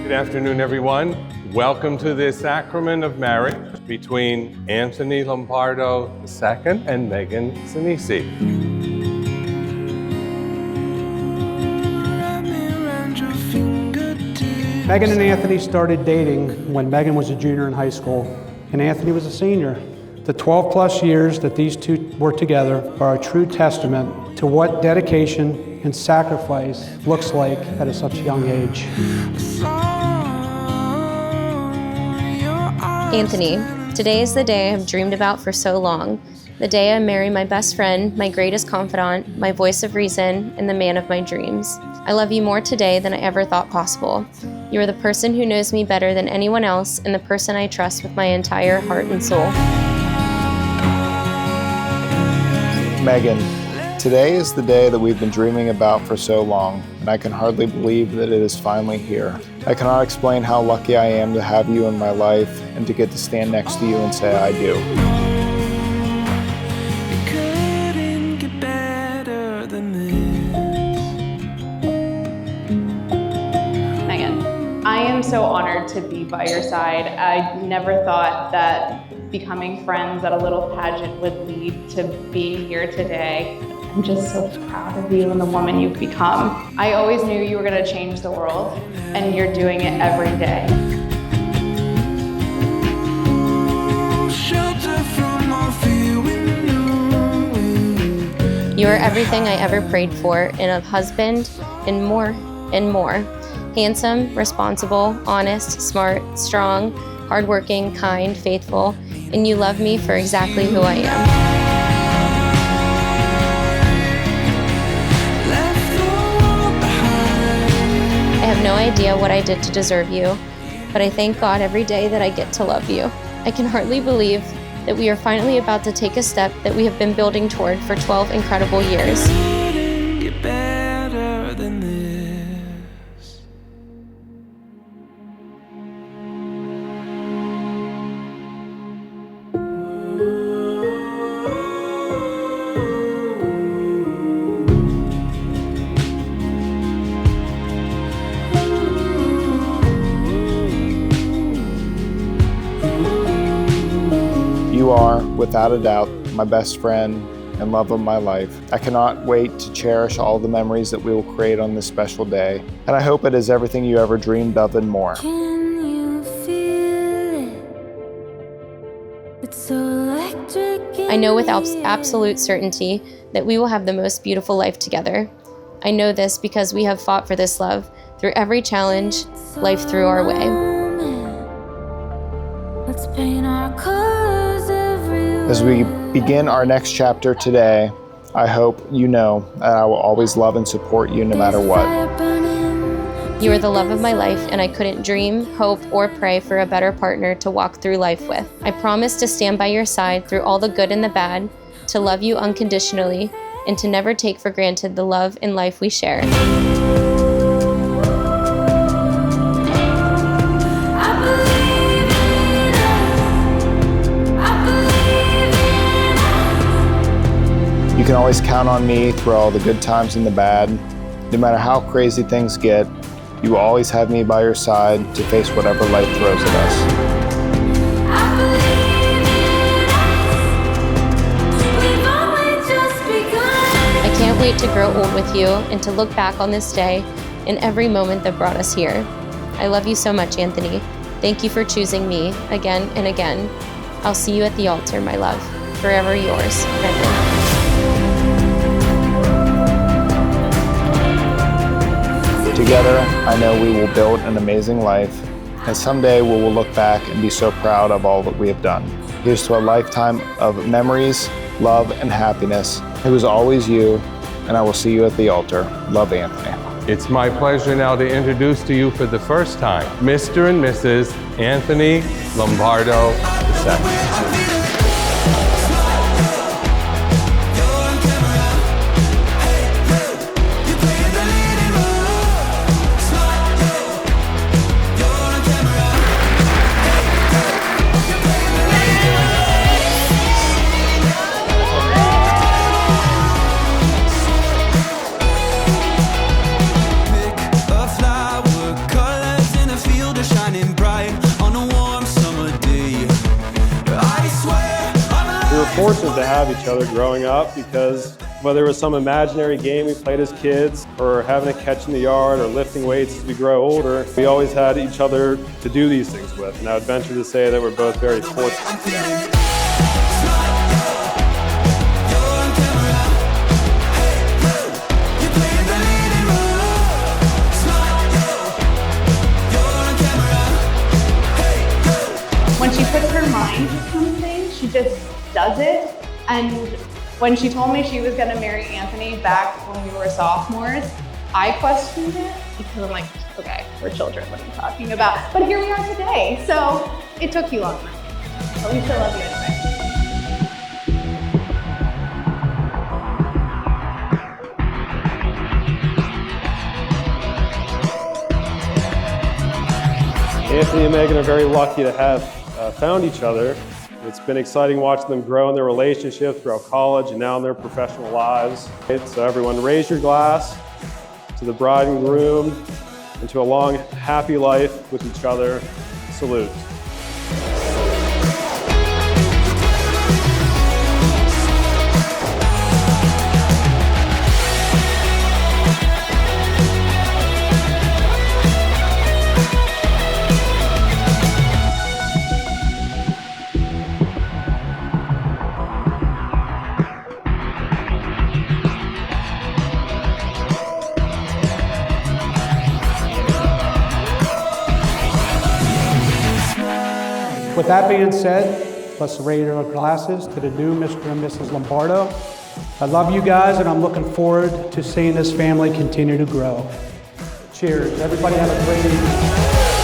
Good afternoon, everyone. Welcome to the sacrament of marriage between Anthony Lombardo II and Meghan Sinisi. Meghan and Anthony started dating when Meghan was a junior in high school and Anthony was a senior. The 12+ years that these two were together are a true testament to what dedication and sacrifice looks like at such a young age. Anthony, today is the day I have dreamed about for so long. The day I marry my best friend, my greatest confidant, my voice of reason, and the man of my dreams. I love you more today than I ever thought possible. You are the person who knows me better than anyone else and the person I trust with my entire heart and soul. Meghan, today is the day that we've been dreaming about for so long, and I can hardly believe that it is finally here. I cannot explain how lucky I am to have you in my life and to get to stand next to you and say I do. Meghan, I am so honored to be by your side. I never thought that becoming friends at a little pageant would lead to being here today. I'm just so proud of you and the woman you've become. I always knew you were going to change the world, and you're doing it every day. You are everything I ever prayed for in a husband, and more and more. Handsome, responsible, honest, smart, strong, hardworking, kind, faithful, and you love me for exactly who I am. I have no idea what I did to deserve you, but I thank God every day that I get to love you. I can hardly believe that we are finally about to take a step that we have been building toward for 12 incredible years. You are, without a doubt, my best friend and love of my life. I cannot wait to cherish all the memories that we will create on this special day, and I hope it is everything you ever dreamed of and more. Can you feel it? It's so electric. I know with absolute certainty that we will have the most beautiful life together. I know this because we have fought for this love through every challenge life threw our way. Let's paint our colors everywhere. As we begin our next chapter today, I hope you know that I will always love and support you no matter what. You are the love of my life, and I couldn't dream, hope, or pray for a better partner to walk through life with. I promise to stand by your side through all the good and the bad, to love you unconditionally, and to never take for granted the love and life we share. You can always count on me through all the good times and the bad. No matter how crazy things get, you will always have me by your side to face whatever life throws at us. I can't wait to grow old with you and to look back on this day and every moment that brought us here. I love you so much, Anthony. Thank you for choosing me again and again. I'll see you at the altar, my love. Forever yours, Meghan. Together, I know we will build an amazing life, and someday we will look back and be so proud of all that we have done. Here's to a lifetime of memories, love, and happiness. It was always you, and I will see you at the altar. Love, Anthony. It's my pleasure now to introduce to you for the first time, Mr. and Mrs. Anthony Lombardo II. Pick a flower, colors in a field. fortunate to have each other growing up because whether it was some imaginary game we played as kids or having a catch in the yard or lifting weights as we grow older, we always had each other to do these things with. And I would venture to say that we're both very fortunate for that. When she puts her mind to something, she just does it. And when she told me she was going to marry Anthony back when we were sophomores, I questioned it because I'm like, okay, we're children, what are you talking about? But here we are today, so it took you long enough. But we still love you anyway. Anthony and Meghan are very lucky to have found each other. It's been exciting watching them grow in their relationship throughout college and now in their professional lives. So everyone raise your glass to the bride and groom and to a long, happy life with each other. Salute. With that being said, let's raise our glasses to the new Mr. and Mrs. Lombardo. I love you guys, and I'm looking forward to seeing this family continue to grow. Cheers. Everybody have a great evening.